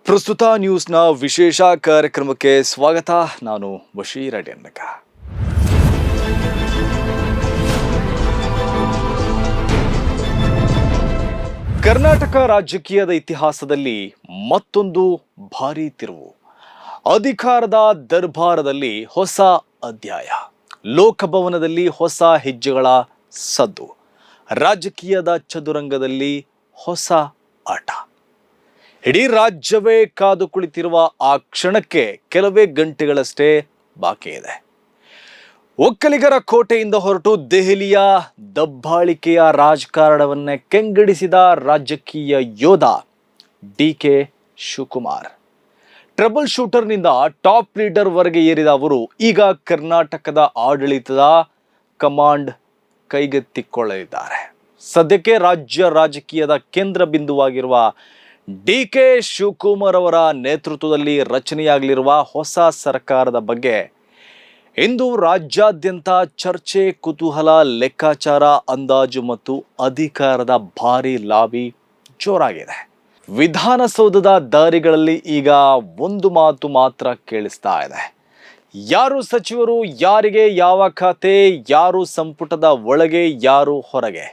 ಪ್ರಸ್ತುತ ನ್ಯೂಸ್ನ ವಿಶೇಷ ಕಾರ್ಯಕ್ರಮಕ್ಕೆ ಸ್ವಾಗತ. ನಾನು ಬಶೀರ್ ಅಡ್ಯನ್ನಕ. ಕರ್ನಾಟಕ ರಾಜಕೀಯದ ಇತಿಹಾಸದಲ್ಲಿ ಮತ್ತೊಂದು ಭಾರೀ ತಿರುವು. ಅಧಿಕಾರದ ದರ್ಬಾರದಲ್ಲಿ ಹೊಸ ಅಧ್ಯಾಯ. ಲೋಕಭವನದಲ್ಲಿ ಹೊಸ ಹೆಜ್ಜೆಗಳ ಸದ್ದು. ರಾಜಕೀಯದ ಚದುರಂಗದಲ್ಲಿ ಹೊಸ ಆಟ. ಇಡೀ ರಾಜ್ಯವೇ ಕಾದು ಕುಳಿತಿರುವ ಆ ಕ್ಷಣಕ್ಕೆ ಕೆಲವೇ ಗಂಟೆಗಳಷ್ಟೇ ಬಾಕಿ ಇದೆ. ಒಕ್ಕಲಿಗರ ಕೋಟೆಯಿಂದ ಹೊರಟು ದೆಹಲಿಯ ದಬ್ಬಾಳಿಕೆಯ ರಾಜಕಾರಣವನ್ನೇ ಕೆಂಗಡಿಸಿದ ರಾಜಕೀಯ ಯೋಧ ಡಿ.ಕೆ. ಶಿವಕುಮಾರ್. ಟ್ರಬಲ್ ಶೂಟರ್ನಿಂದ ಟಾಪ್ ಲೀಡರ್ ವರೆಗೆ ಏರಿದ ಅವರು ಈಗ ಕರ್ನಾಟಕದ ಆಡಳಿತದ ಕಮಾಂಡ್ ಕೈಗೆತ್ತಿಕೊಳ್ಳಲಿದ್ದಾರೆ. ಸದ್ಯಕ್ಕೆ ರಾಜ್ಯ ರಾಜಕೀಯದ ಕೇಂದ್ರ ಬಿಂದುವಾಗಿರುವ ಡಿ.ಕೆ. ಶಿವಕುಮಾರ್ ಅವರ ನೇತೃತ್ವದಲ್ಲಿ ರಚನೆಯಾಗಲಿರುವ ಹೊಸ ಸರ್ಕಾರದ ಬಗ್ಗೆ ಇಂದು ರಾಜ್ಯಾದ್ಯಂತ ಚರ್ಚೆ, ಕುತೂಹಲ, ಲೆಕ್ಕಾಚಾರ, ಅಂದಾಜು ಮತ್ತು ಅಧಿಕಾರದ ಭಾರೀ ಲಾಬಿ ಜೋರಾಗಿದೆ. ವಿಧಾನಸೌಧದ ದಾರಿಗಳಲ್ಲಿ ಈಗ ಒಂದು ಮಾತು ಮಾತ್ರ ಕೇಳಿಸ್ತಾ ಇದೆ. ಯಾರು ಸಚಿವರು, ಯಾರಿಗೆ ಯಾವ ಖಾತೆ, ಯಾರು ಸಂಪುಟದ ಒಳಗೆ, ಯಾರು ಹೊರಗೆ.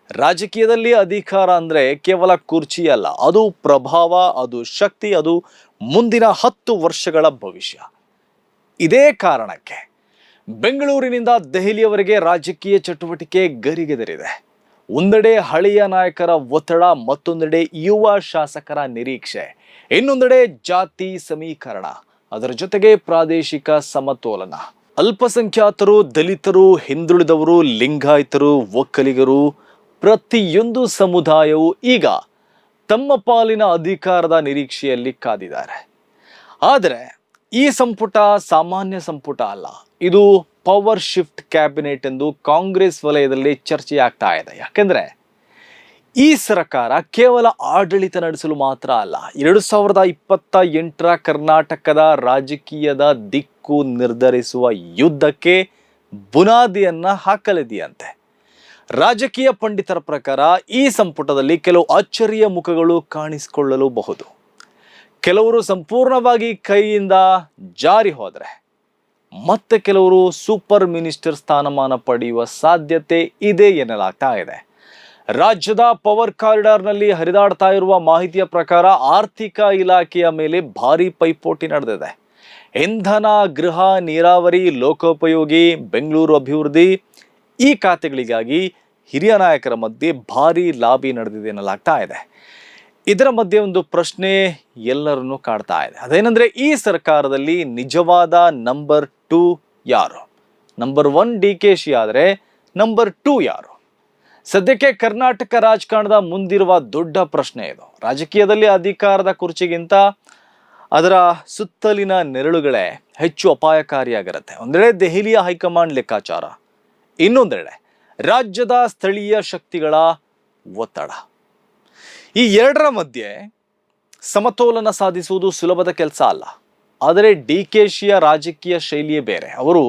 ರಾಜಕೀಯದಲ್ಲಿ ಅಧಿಕಾರ ಅಂದರೆ ಕೇವಲ ಕುರ್ಚಿ ಅಲ್ಲ, ಅದು ಪ್ರಭಾವ, ಅದು ಶಕ್ತಿ, ಅದು ಮುಂದಿನ 10 ವರ್ಷಗಳ ಭವಿಷ್ಯ. ಇದೇ ಕಾರಣಕ್ಕೆ ಬೆಂಗಳೂರಿನಿಂದ ದೆಹಲಿಯವರೆಗೆ ರಾಜಕೀಯ ಚಟುವಟಿಕೆ ಗರಿಗೆದರಿದೆ. ಒಂದೆಡೆ ಹಳೆಯ ನಾಯಕರ ಒತ್ತಡ, ಮತ್ತೊಂದೆಡೆ ಯುವ ಶಾಸಕರ ನಿರೀಕ್ಷೆ, ಇನ್ನೊಂದೆಡೆ ಜಾತಿ ಸಮೀಕರಣ, ಅದರ ಜೊತೆಗೆ ಪ್ರಾದೇಶಿಕ ಸಮತೋಲನ. ಅಲ್ಪಸಂಖ್ಯಾತರು, ದಲಿತರು, ಹಿಂದುಳಿದವರು, ಲಿಂಗಾಯತರು, ಒಕ್ಕಲಿಗರು, ಪ್ರತಿಯೊಂದು ಸಮುದಾಯವು ಈಗ ತಮ್ಮ ಪಾಲಿನ ಅಧಿಕಾರದ ನಿರೀಕ್ಷೆಯಲ್ಲಿ ಕಾದಿದ್ದಾರೆ. ಆದರೆ ಈ ಸಂಪುಟ ಸಾಮಾನ್ಯ ಸಂಪುಟ ಅಲ್ಲ, ಇದು ಪವರ್ ಶಿಫ್ಟ್ ಕ್ಯಾಬಿನೆಟ್ ಎಂದು ಕಾಂಗ್ರೆಸ್ ವಲಯದಲ್ಲಿ ಚರ್ಚೆಯಾಗ್ತಾ ಇದೆ. ಯಾಕೆಂದ್ರೆ ಈ ಸರ್ಕಾರ ಕೇವಲ ಆಡಳಿತ ನಡೆಸಲು ಮಾತ್ರ ಅಲ್ಲ, 2028ರ ಕರ್ನಾಟಕದ ರಾಜಕೀಯದ ದಿಕ್ಕು ನಿರ್ಧರಿಸುವ ಯುದ್ಧಕ್ಕೆ ಬುನಾದಿಯನ್ನ ಹಾಕಲಿದೆಯಂತೆ. ರಾಜಕೀಯ ಪಂಡಿತರ ಪ್ರಕಾರ ಈ ಸಂಪುಟದಲ್ಲಿ ಕೆಲವು ಅಚ್ಚರಿಯ ಮುಖಗಳು ಕಾಣಿಸಿಕೊಳ್ಳಲೂಬಹುದು. ಕೆಲವರು ಸಂಪೂರ್ಣವಾಗಿ ಕೈಯಿಂದ ಜಾರಿ ಹೋದರೆ, ಮತ್ತೆ ಕೆಲವರು ಸೂಪರ್ ಮಿನಿಸ್ಟರ್ ಸ್ಥಾನಮಾನ ಪಡೆಯುವ ಸಾಧ್ಯತೆ ಇದೆ ಎನ್ನಲಾಗ್ತಾ ಇದೆ. ರಾಜ್ಯದ ಪವರ್ ಕಾರಿಡಾರ್ನಲ್ಲಿ ಹರಿದಾಡ್ತಾ ಇರುವ ಮಾಹಿತಿಯ ಪ್ರಕಾರ ಆರ್ಥಿಕ ಇಲಾಖೆಯ ಮೇಲೆ ಭಾರಿ ಪೈಪೋಟಿ ನಡೆದಿದೆ. ಇಂಧನ, ಗೃಹ, ನೀರಾವರಿ, ಲೋಕೋಪಯೋಗಿ, ಬೆಂಗಳೂರು ಅಭಿವೃದ್ಧಿ, ಈ ಖಾತೆಗಳಿಗಾಗಿ ಹಿರಿಯ ನಾಯಕರ ಮಧ್ಯೆ ಭಾರಿ ಲಾಬಿ ನಡೆದಿದೆ ಎನ್ನಲಾಗ್ತಾ ಇದೆ. ಇದರ ಮಧ್ಯೆ ಒಂದು ಪ್ರಶ್ನೆ ಎಲ್ಲರನ್ನೂ ಕಾಡ್ತಾ ಇದೆ. ಅದೇನೆಂದ್ರೆ, ಈ ಸರ್ಕಾರದಲ್ಲಿ ನಿಜವಾದ ನಂಬರ್ 2 ಯಾರು? ನಂಬರ್ 1 ಡಿ.ಕೆ.ಶಿ ಆದರೆ ನಂಬರ್ 2 ಯಾರು? ಸದ್ಯಕ್ಕೆ ಕರ್ನಾಟಕ ರಾಜಕಾರಣದ ಮುಂದಿರುವ ದೊಡ್ಡ ಪ್ರಶ್ನೆ ಇದು. ರಾಜಕೀಯದಲ್ಲಿ ಅಧಿಕಾರದ ಕುರ್ಚಿಗಿಂತ ಅದರ ಸುತ್ತಲಿನ ನೆರಳುಗಳೇ ಹೆಚ್ಚು ಅಪಾಯಕಾರಿಯಾಗಿರುತ್ತೆ. ಒಂದೆಡೆ ದೆಹಲಿಯ ಹೈಕಮಾಂಡ್ ಲೆಕ್ಕಾಚಾರ, ಇನ್ನೊಂದೆಡೆ ರಾಜ್ಯದ ಸ್ಥಳೀಯ ಶಕ್ತಿಗಳ ಒತ್ತಡ. ಈ ಎರಡರ ಮಧ್ಯೆ ಸಮತೋಲನ ಸಾಧಿಸುವುದು ಸುಲಭದ ಕೆಲಸ ಅಲ್ಲ. ಆದರೆ ಡಿ.ಕೆ.ಶಿಯ ರಾಜಕೀಯ ಶೈಲಿಯೇ ಬೇರೆ. ಅವರು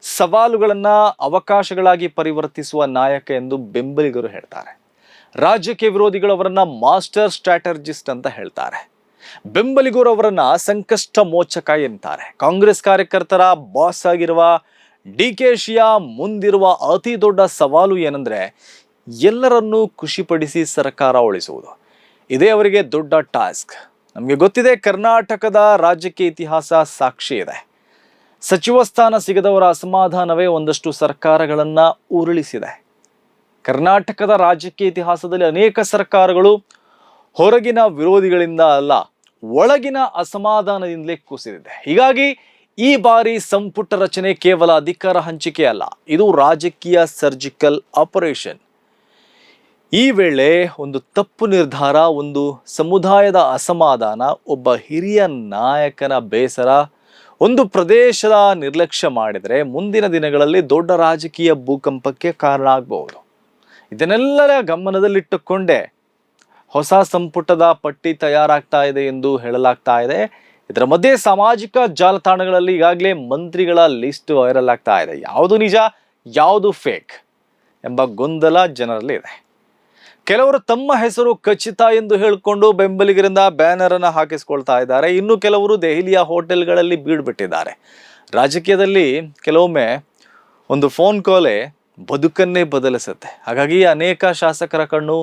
ಸವಾಲುಗಳನ್ನು ಅವಕಾಶಗಳಾಗಿ ಪರಿವರ್ತಿಸುವ ನಾಯಕ ಎಂದು ಬೆಂಬಲಿಗರು ಹೇಳ್ತಾರೆ. ರಾಜಕೀಯ ವಿರೋಧಿಗಳು ಅವರನ್ನ ಮಾಸ್ಟರ್ ಸ್ಟ್ರಾಟಜಿಸ್ಟ್ ಅಂತ ಹೇಳ್ತಾರೆ. ಬೆಂಬಲಿಗರು ಅವರನ್ನ ಸಂಕಷ್ಟ ಮೋಚಕ ಎಂತಾರೆ. ಕಾಂಗ್ರೆಸ್ ಕಾರ್ಯಕರ್ತರ ಬಾಸ್ ಆಗಿರುವ ಡಿ.ಕೆ.ಶಿಯ ಮುಂದಿರುವ ಅತಿ ದೊಡ್ಡ ಸವಾಲು ಏನಂದ್ರೆ, ಎಲ್ಲರನ್ನೂ ಖುಷಿಪಡಿಸಿ ಸರ್ಕಾರ ಉಳಿಸುವುದು. ಇದೇ ಅವರಿಗೆ ದೊಡ್ಡ ಟಾಸ್ಕ್. ನಮಗೆ ಗೊತ್ತಿದೆ, ಕರ್ನಾಟಕದ ರಾಜಕೀಯ ಇತಿಹಾಸ ಸಾಕ್ಷಿ ಇದೆ. ಸಚಿವ ಸ್ಥಾನ ಸಿಗದವರ ಅಸಮಾಧಾನವೇ ಒಂದಷ್ಟು ಸರ್ಕಾರಗಳನ್ನ ಉರುಳಿಸಿದೆ. ಕರ್ನಾಟಕದ ರಾಜಕೀಯ ಇತಿಹಾಸದಲ್ಲಿ ಅನೇಕ ಸರ್ಕಾರಗಳು ಹೊರಗಿನ ವಿರೋಧಿಗಳಿಂದ ಅಲ್ಲ, ಒಳಗಿನ ಅಸಮಾಧಾನದಿಂದಲೇ ಕುಸಿದಿದೆ. ಹೀಗಾಗಿ ಈ ಬಾರಿ ಸಂಪುಟ ರಚನೆ ಕೇವಲ ಅಧಿಕಾರ ಹಂಚಿಕೆ ಅಲ್ಲ, ಇದು ರಾಜಕೀಯ ಸರ್ಜಿಕಲ್ ಆಪರೇಷನ್. ಈ ವೇಳೆ ಒಂದು ತಪ್ಪು ನಿರ್ಧಾರ, ಒಂದು ಸಮುದಾಯದ ಅಸಮಾಧಾನ, ಒಬ್ಬ ಹಿರಿಯ ನಾಯಕನ ಬೇಸರ, ಒಂದು ಪ್ರದೇಶದ ನಿರ್ಲಕ್ಷ್ಯ ಮಾಡಿದರೆ ಮುಂದಿನ ದಿನಗಳಲ್ಲಿ ದೊಡ್ಡ ರಾಜಕೀಯ ಭೂಕಂಪಕ್ಕೆ ಕಾರಣ ಆಗಬಹುದು. ಇದನ್ನೆಲ್ಲರ ಗಮನದಲ್ಲಿಟ್ಟುಕೊಂಡೇ ಹೊಸ ಸಂಪುಟದ ಪಟ್ಟಿ ತಯಾರಾಗ್ತಾ ಇದೆ ಎಂದು ಹೇಳಲಾಗ್ತಾ ಇದೆ. ಇದರ ಮಧ್ಯೆ ಸಾಮಾಜಿಕ ಜಾಲತಾಣಗಳಲ್ಲಿ ಈಗಾಗಲೇ ಮಂತ್ರಿಗಳ ಲಿಸ್ಟ್ ವೈರಲ್ ಆಗ್ತಾ ಇದೆ. ಯಾವುದು ನಿಜ, ಯಾವುದು ಫೇಕ್ ಎಂಬ ಗೊಂದಲ ಜನರಲ್ಲಿ ಇದೆ. ಕೆಲವರು ತಮ್ಮ ಹೆಸರು ಖಚಿತ ಎಂದು ಹೇಳಿಕೊಂಡು ಬೆಂಬಲಿಗರಿಂದ ಬ್ಯಾನರ್ ಅನ್ನು ಹಾಕಿಸ್ಕೊಳ್ತಾ ಇದ್ದಾರೆ. ಇನ್ನು ಕೆಲವರು ದೆಹಲಿಯ ಹೋಟೆಲ್ಗಳಲ್ಲಿ ಬೀಡ್ಬಿಟ್ಟಿದ್ದಾರೆ. ರಾಜಕೀಯದಲ್ಲಿ ಕೆಲವೊಮ್ಮೆ ಒಂದು ಫೋನ್ ಕಾಲೇ ಬದುಕನ್ನೇ ಬದಲಿಸುತ್ತೆ. ಹಾಗಾಗಿ ಅನೇಕ ಶಾಸಕರ ಕಣ್ಣು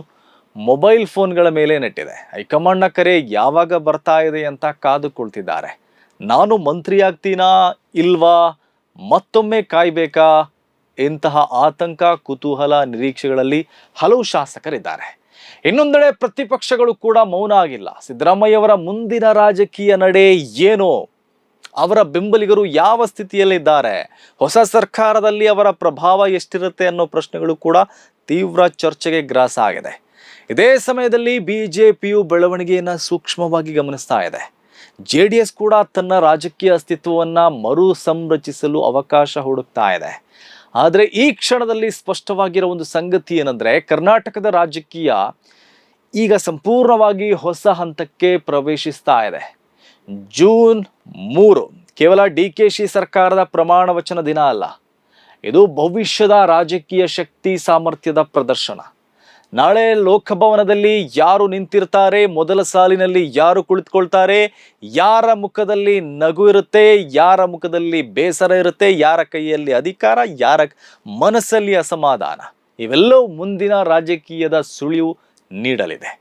ಮೊಬೈಲ್ ಫೋನ್ಗಳ ಮೇಲೆ ನೆಟ್ಟಿದೆ. ಹೈಕಮಾಂಡ್ನ ಕರೆ ಯಾವಾಗ ಬರ್ತಾ ಇದೆ ಅಂತ ಕಾದು ಕುಳಿತಿದ್ದಾರೆ. ನಾನು ಮಂತ್ರಿ ಆಗ್ತೀನಾ ಇಲ್ವಾ, ಮತ್ತೊಮ್ಮೆ ಕಾಯ್ಬೇಕಾ, ಇಂತಹ ಆತಂಕ, ಕುತೂಹಲ, ನಿರೀಕ್ಷೆಗಳಲ್ಲಿ ಹಲವು ಶಾಸಕರಿದ್ದಾರೆ. ಇನ್ನೊಂದೆಡೆ ಪ್ರತಿಪಕ್ಷಗಳು ಕೂಡ ಮೌನ ಆಗಿಲ್ಲ. ಸಿದ್ದರಾಮಯ್ಯವರ ಮುಂದಿನ ರಾಜಕೀಯ ನಡೆ ಏನೋ, ಅವರ ಬೆಂಬಲಿಗರು ಯಾವ ಸ್ಥಿತಿಯಲ್ಲಿದ್ದಾರೆ, ಹೊಸ ಸರ್ಕಾರದಲ್ಲಿ ಅವರ ಪ್ರಭಾವ ಎಷ್ಟಿರುತ್ತೆ ಅನ್ನೋ ಪ್ರಶ್ನೆಗಳು ಕೂಡ ತೀವ್ರ ಚರ್ಚೆಗೆ ಗ್ರಾಸ ಆಗಿದೆ. ಇದೇ ಸಮಯದಲ್ಲಿ ಬಿಜೆಪಿಯು ಬೆಳವಣಿಗೆಯನ್ನು ಸೂಕ್ಷ್ಮವಾಗಿ ಗಮನಿಸ್ತಾ ಇದೆ. JDS ಕೂಡ ತನ್ನ ರಾಜಕೀಯ ಅಸ್ತಿತ್ವವನ್ನು ಮರು ಸಂರಚಿಸಲು ಅವಕಾಶ ಹುಡುಕ್ತಾ ಇದೆ. ಆದರೆ ಈ ಕ್ಷಣದಲ್ಲಿ ಸ್ಪಷ್ಟವಾಗಿರೋ ಒಂದು ಸಂಗತಿ ಏನಂದ್ರೆ, ಕರ್ನಾಟಕದ ರಾಜಕೀಯ ಈಗ ಸಂಪೂರ್ಣವಾಗಿ ಹೊಸ ಹಂತಕ್ಕೆ ಪ್ರವೇಶಿಸ್ತಾ ಇದೆ. ಜೂನ್ 3 ಕೇವಲ DKಶಿ ಸರ್ಕಾರದ ಪ್ರಮಾಣ ವಚನ ದಿನ ಅಲ್ಲ, ಇದು ಭವಿಷ್ಯದ ರಾಜಕೀಯ ಶಕ್ತಿ ಸಾಮರ್ಥ್ಯದ ಪ್ರದರ್ಶನ. ನಾಳೆ ಲೋಕಭವನದಲ್ಲಿ ಯಾರು ನಿಂತಿರ್ತಾರೆ, ಮೊದಲ ಸಾಲಿನಲ್ಲಿ ಯಾರು ಕುಳಿತುಕೊಳ್ತಾರೆ, ಯಾರ ಮುಖದಲ್ಲಿ ನಗು ಇರುತ್ತೆ, ಯಾರ ಮುಖದಲ್ಲಿ ಬೇಸರ ಇರುತ್ತೆ, ಯಾರ ಕೈಯಲ್ಲಿ ಅಧಿಕಾರ, ಯಾರ ಮನಸ್ಸಲ್ಲಿ ಅಸಮಾಧಾನ, ಇವೆಲ್ಲವೂ ಮುಂದಿನ ರಾಜಕೀಯದ ಸುಳಿವು ನೀಡಲಿದೆ.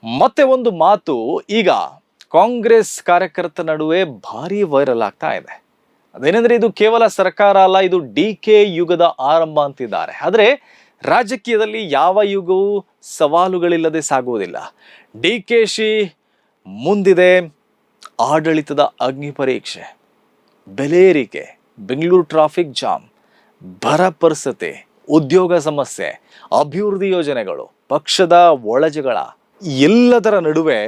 ಮತ್ತೆ ಒಂದು ಮಾತು ಈಗ ಕಾಂಗ್ರೆಸ್ ಕಾರ್ಯಕರ್ತರ ನಡುವೆ ಭಾರಿ ವೈರಲ್ ಆಗ್ತಾ ಇದೆ. ಅದೇನೆಂದ್ರೆ, ಇದು ಕೇವಲ ಸರ್ಕಾರ ಅಲ್ಲ, ಇದು DK ಯುಗದ ಆರಂಭ ಅಂತಿದ್ದಾರೆ. ಆದರೆ ರಾಜಕೀಯದಲ್ಲಿ ಯಾವ ಯುಗವೂ ಸವಾಲುಗಳಿಲ್ಲದೆ ಸಾಗುವುದಿಲ್ಲ. DKಶಿ ಮುಂದಿದೆ ಆಡಳಿತದ ಅಗ್ನಿ ಪರೀಕ್ಷೆ, ಬೆಲೆ ಏರಿಕೆ, ಬೆಂಗಳೂರು ಟ್ರಾಫಿಕ್ ಜಾಮ್, ಬರ ಪರಿಸ್ಥಿತಿ, ಉದ್ಯೋಗ ಸಮಸ್ಯೆ, ಅಭಿವೃದ್ಧಿ ಯೋಜನೆಗಳು, ಪಕ್ಷದ ಒಳಜಗಳ, ಎಲ್ಲದರ ನಡುವೆ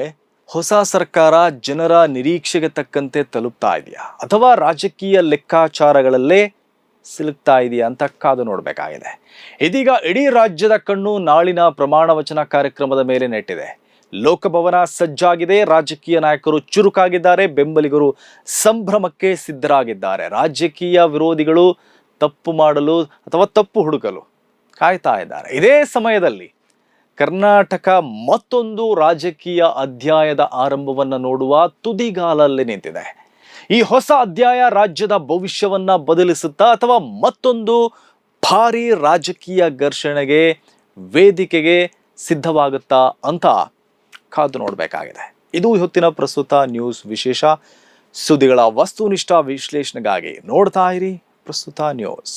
ಹೊಸ ಸರ್ಕಾರ ಜನರ ನಿರೀಕ್ಷೆಗೆ ತಕ್ಕಂತೆ ತಲುಪ್ತಾ ಇದೆಯಾ ಅಥವಾ ರಾಜಕೀಯ ಲೆಕ್ಕಾಚಾರಗಳಲ್ಲೇ ಸಿಲುಕ್ತಾ ಇದೆಯಾ ಅಂತ ಕಾದು ನೋಡಬೇಕಾಗಿದೆ. ಇದೀಗ ಇಡೀ ರಾಜ್ಯದ ಕಣ್ಣು ನಾಳಿನ ಪ್ರಮಾಣ ವಚನ ಕಾರ್ಯಕ್ರಮದ ಮೇಲೆ ನೆಟ್ಟಿದೆ. ಲೋಕಭವನ ಸಜ್ಜಾಗಿದೆ, ರಾಜಕೀಯ ನಾಯಕರು ಚುರುಕಾಗಿದ್ದಾರೆ, ಬೆಂಬಲಿಗರು ಸಂಭ್ರಮಕ್ಕೆ ಸಿದ್ಧರಾಗಿದ್ದಾರೆ. ರಾಜಕೀಯ ವಿರೋಧಿಗಳು ತಪ್ಪು ಮಾಡಲು ಅಥವಾ ತಪ್ಪು ಹುಡುಕಲು ಕಾಯ್ತಾ ಇದ್ದಾರೆ. ಇದೇ ಸಮಯದಲ್ಲಿ ಕರ್ನಾಟಕ ಮತ್ತೊಂದು ರಾಜಕೀಯ ಅಧ್ಯಾಯದ ಆರಂಭವನ್ನು ನೋಡುವ ತುದಿಗಾಲಲ್ಲಿ ನಿಂತಿದೆ. ಈ ಹೊಸ ಅಧ್ಯಾಯ ರಾಜ್ಯದ ಭವಿಷ್ಯವನ್ನ ಬದಲಿಸುತ್ತಾ ಅಥವಾ ಮತ್ತೊಂದು ಭಾರಿ ರಾಜಕೀಯ ಘರ್ಷಣೆಗೆ, ವೇದಿಕೆಗೆ ಸಿದ್ಧವಾಗುತ್ತಾ ಅಂತ ಕಾದು ನೋಡಬೇಕಾಗಿದೆ. ಇದು ಇವತ್ತಿನ ಪ್ರಸ್ತುತ ನ್ಯೂಸ್ ವಿಶೇಷ. ಸುದ್ದಿಗಳ ವಸ್ತುನಿಷ್ಠ ವಿಶ್ಲೇಷಣೆಗಾಗಿ ನೋಡ್ತಾ ಇರಿ ಪ್ರಸ್ತುತ ನ್ಯೂಸ್.